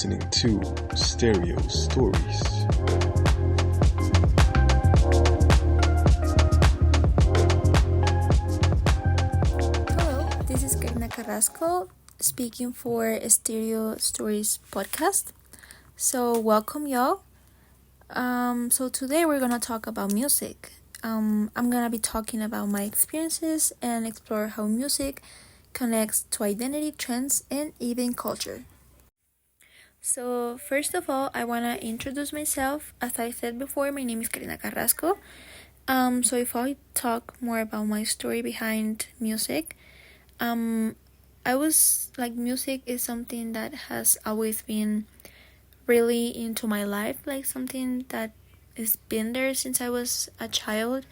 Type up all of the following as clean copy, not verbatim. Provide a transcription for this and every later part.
listening to Stereo Stories. Hello, this is Karina Carrasco speaking for Stereo Stories podcast. So welcome y'all. So today we're gonna talk about music. I'm gonna be talking about my experiences and explore how music connects to identity, trends, and even culture. So first of all, I wanna introduce myself. As I said before, my name is Karina Carrasco. So if I talk more about my story behind music, I was like music is something that has always been really into my life, like something that has been there since I was a child.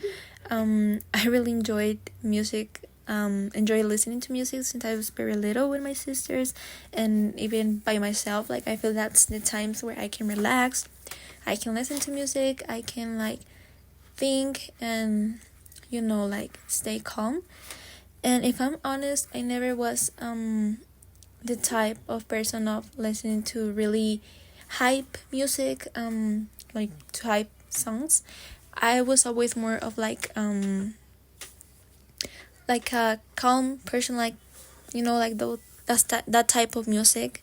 I really enjoyed music, enjoy listening to music since I was very little with my sisters and even by myself. Like I feel that's the times where I can relax, I can listen to music, I can like think and like stay calm. And if I'm honest, I never was the type of person of listening to really hype music, like to hype songs. I was always more of like a calm person, like like that type of music.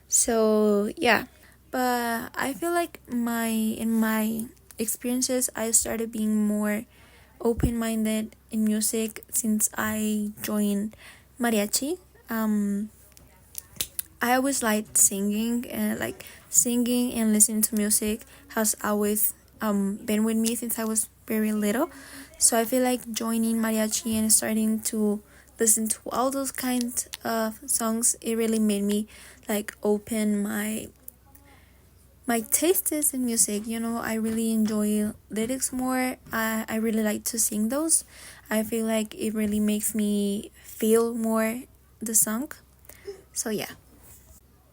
So yeah, but I feel like in my experiences I started being more open-minded in music since I joined mariachi. I always liked singing, and singing and listening to music has always been with me since I was very little. So I feel like joining mariachi and starting to listen to all those kinds of songs, it really made me like open my tastes in music. I really enjoy lyrics more. I really like to sing those. I feel like it really makes me feel more the song. So yeah.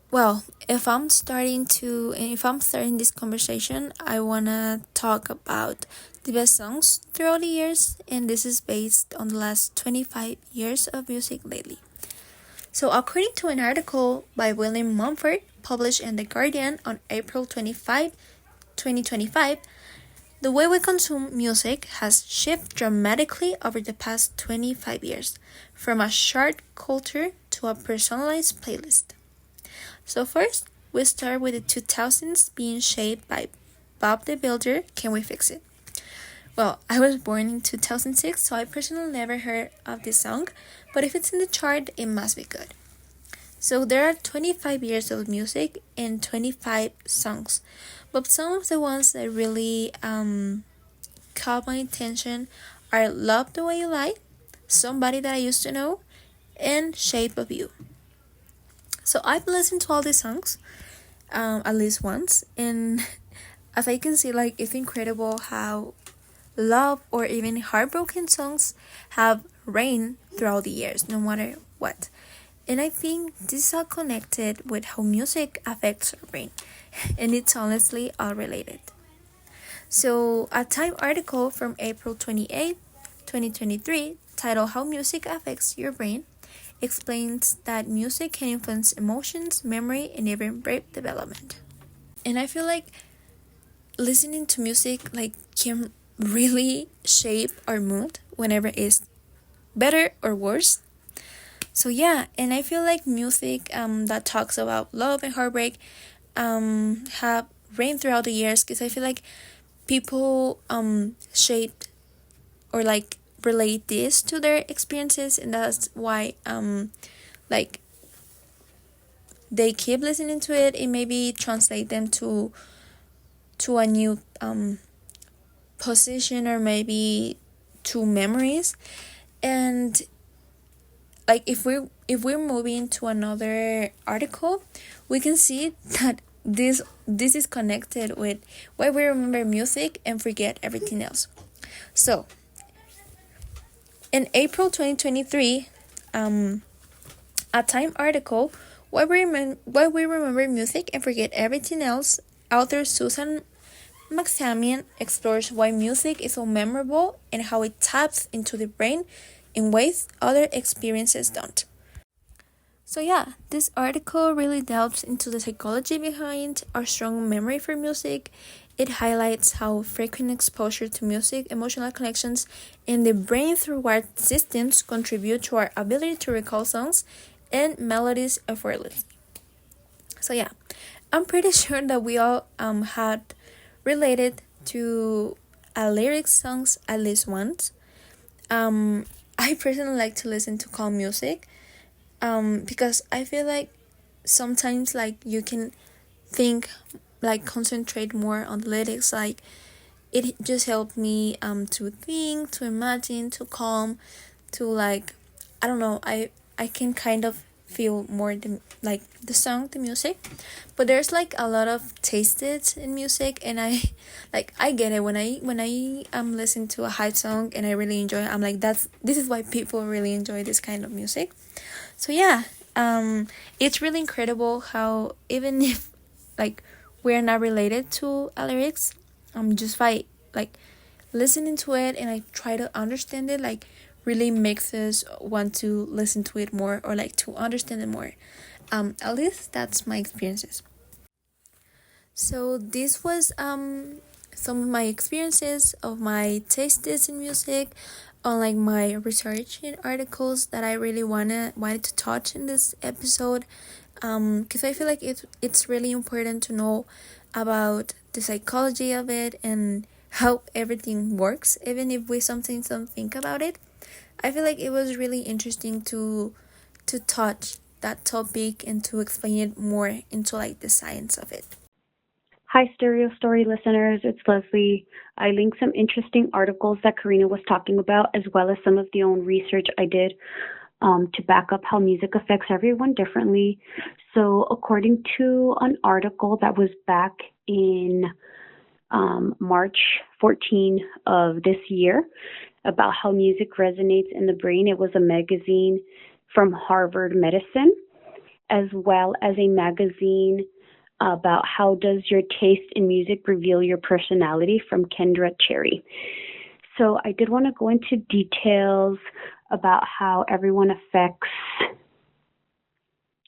Well, if I'm starting this conversation, I wanna talk about the best songs throughout the years, and this is based on the last 25 years of music lately. So, according to an article by William Mumford, published in The Guardian on April 25, 2025, the way we consume music has shifted dramatically over the past 25 years, from a chart culture to a personalized playlist. So first, we start with the 2000s being shaped by Bob the Builder, Can We Fix It? Well, I was born in 2006, so I personally never heard of this song, but if it's in the chart, it must be good. So there are 25 years of music and 25 songs, but some of the ones that really caught my attention are Love the Way You Lie, Somebody That I Used to Know, and Shape of You. So I've listened to all these songs at least once, and as I can see, like it's incredible how love or even heartbroken songs have reigned throughout the years, no matter what. And I think this is all connected with how music affects our brain, and it's honestly all related. So a Time article from April 28, 2023, titled How Music Affects Your Brain, explains that music can influence emotions, memory, and even brain development. And I feel like listening to music can really shape our mood whenever it's better or worse. So yeah, and I feel like music that talks about love and heartbreak have reigned throughout the years, because I feel like people shaped or relate this to their experiences, and that's why they keep listening to it and maybe translate them to a new position, or maybe to memories. And if we're moving to another article, we can see that this is connected with why we remember music and forget everything else. So in April 2023, a Time article, Why We Remember Music and Forget Everything Else, author Susan Maxamian explores why music is so memorable and how it taps into the brain in ways other experiences don't. So yeah, this article really delves into the psychology behind our strong memory for music. It highlights how frequent exposure to music, emotional connections, and the brain's reward systems contribute to our ability to recall songs and melodies effortlessly. So yeah, I'm pretty sure that we all had related to a lyric songs at least once. I personally like to listen to calm music because I feel like sometimes like you can think, like concentrate more on the lyrics, like it just helped me to think, to imagine, to calm, to like, I don't know, I can kind of feel more like the song, the music. But there's like a lot of tasted in music, and I like, I get it when I listen to a hype song and I really enjoy it. I'm like, this is why people really enjoy this kind of music. So yeah, it's really incredible how even if like we're not related to lyrics, just by like listening to it and I try to understand it, like really makes us want to listen to it more or like to understand it more. At least that's my experiences. So this was some of my experiences of my tastes in music, on like my research and articles that I really wanted to touch in this episode. Because I feel like it's really important to know about the psychology of it and how everything works, even if we sometimes don't think about it. I feel like it was really interesting to touch that topic and to explain it more into like the science of it. Hi, Stereo Story listeners. It's Leslie. I linked some interesting articles that Karina was talking about, as well as some of the own research I did to back up how music affects everyone differently. So, according to an article that was back in March 14 of this year about how music resonates in the brain, it was a magazine from Harvard Medicine, as well as a magazine about how does your taste in music reveal your personality from Kendra Cherry. So I did want to go into details about how everyone affects,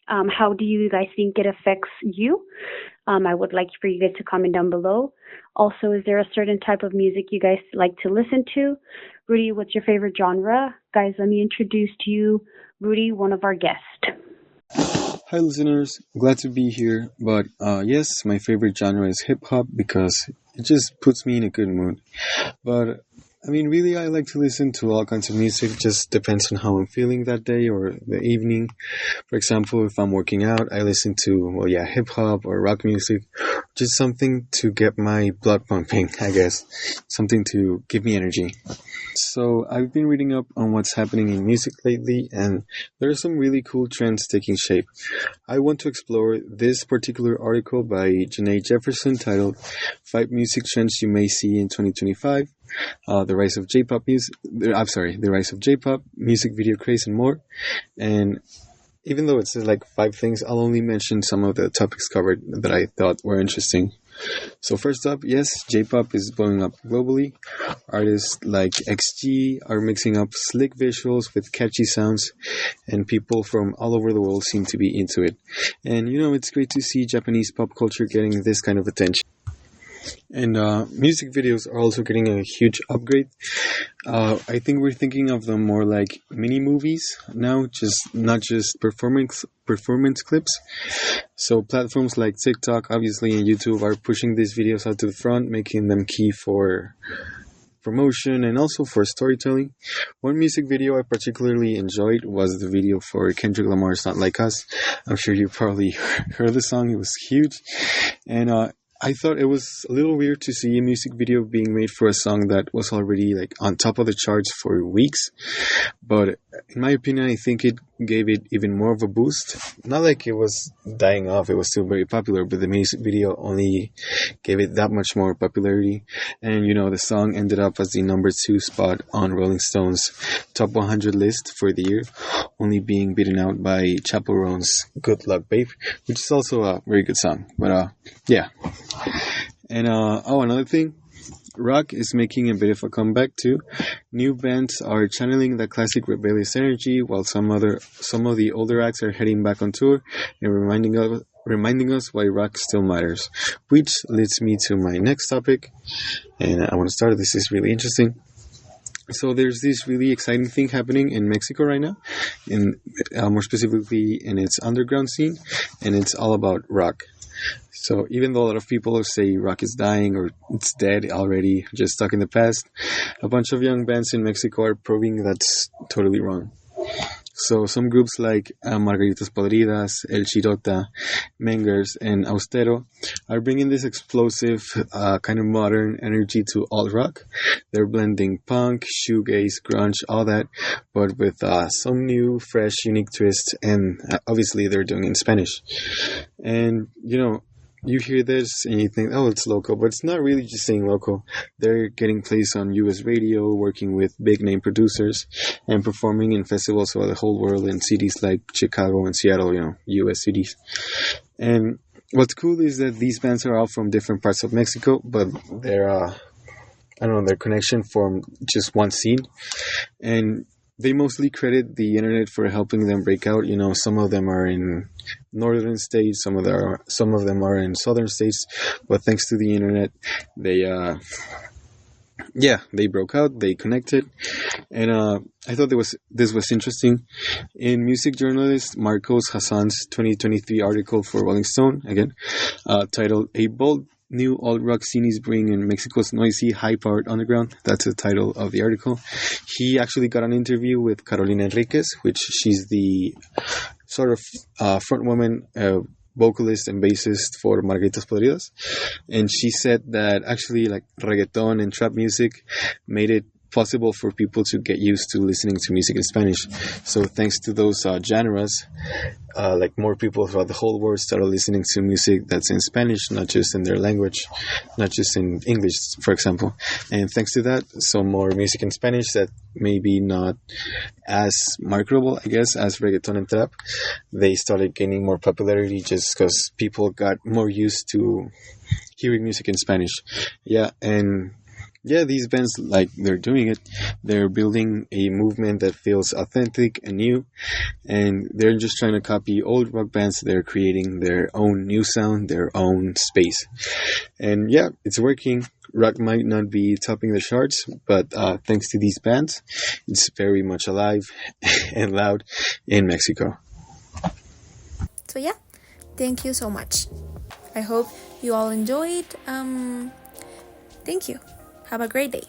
how do you guys think it affects you? I would like for you guys to comment down below. Also, is there a certain type of music you guys like to listen to? Rudy, what's your favorite genre? Guys, let me introduce to you Rudy, one of our guests. Hi listeners, glad to be here, but yes, my favorite genre is hip-hop because it just puts me in a good mood. But I mean, really, I like to listen to all kinds of music, just depends on how I'm feeling that day or the evening. For example, if I'm working out, I listen to, well, yeah, hip-hop or rock music, just something to get my blood pumping, I guess, something to give me energy. So I've been reading up on what's happening in music lately, and there are some really cool trends taking shape. I want to explore this particular article by Janae Jefferson titled 5 Music Trends You May See in 2025, the rise of J-pop music, the rise of J-pop, music video craze and more. And even though it says like 5 things, I'll only mention some of the topics covered that I thought were interesting. So first up, yes, J-pop is blowing up globally. Artists like XG are mixing up slick visuals with catchy sounds, and people from all over the world seem to be into it. And you know, it's great to see Japanese pop culture getting this kind of attention. And music videos are also getting a huge upgrade. I think we're thinking of them more like mini movies now, not just performance clips. So platforms like TikTok, obviously, and YouTube are pushing these videos out to the front, making them key for promotion and also for storytelling. One music video I particularly enjoyed was the video for Kendrick Lamar's Not Like Us. I'm sure you probably heard the song. It was huge. And I thought it was a little weird to see a music video being made for a song that was already like on top of the charts for weeks. But in my opinion, I think it gave it even more of a boost. Not like it was dying off, it was still very popular, but the music video only gave it that much more popularity. And you know, the song ended up as the number 2 spot on Rolling Stone's top 100 list for the year, only being beaten out by Chappell Roan's Good Luck Babe, which is also a very good song. But yeah. And another thing, rock is making a bit of a comeback too. New bands are channeling the classic rebellious energy, while some of the older acts are heading back on tour and reminding us why rock still matters. Which leads me to my next topic, and I want to start. This is really interesting. So there's this really exciting thing happening in Mexico right now, more specifically in its underground scene, and it's all about rock. So even though a lot of people say rock is dying or it's dead already, just stuck in the past, a bunch of young bands in Mexico are proving that's totally wrong. So some groups like Margaritas Podridas, El Chirota, Mengers, and Austero are bringing this explosive, kind of modern energy to alt rock. They're blending punk, shoegaze, grunge, all that, but with some new, fresh, unique twist, and obviously they're doing it in Spanish. And, you hear this and you think, oh, it's local, but it's not really just saying local. They're getting placed on US radio, working with big name producers, and performing in festivals over the whole world in cities like Chicago and Seattle, US cities. And what's cool is that these bands are all from different parts of Mexico, but their connection formed just one scene. And they mostly credit the internet for helping them break out. Some of them are in northern states, some of them are in southern states, but thanks to the internet, they broke out, they connected, and I thought this was interesting. In music journalist Marcos Hassan's 2023 article for Rolling Stone, again, titled "A Bold New Alt Rock Scene is Bringing in Mexico's Noisy, High-Powered Underground." That's the title of the article. He actually got an interview with Carolina Enriquez, which she's the sort of front woman, vocalist and bassist for Margaritas Podridas. And she said that actually like reggaeton and trap music made it possible for people to get used to listening to music in Spanish. So thanks to those genres, like more people throughout the whole world started listening to music that's in Spanish, not just in their language, not just in English, for example. And thanks to that, some more music in Spanish that maybe not as marketable, I guess, as reggaeton and trap, they started gaining more popularity just because people got more used to hearing music in Spanish. These bands, they're doing it. They're building a movement that feels authentic and new, and they're just trying to copy old rock bands. They're creating their own new sound, their own space. And it's working. Rock might not be topping the charts, but thanks to these bands, it's very much alive and loud in Mexico. So thank you so much. I hope you all enjoyed. Thank you. Have a great day.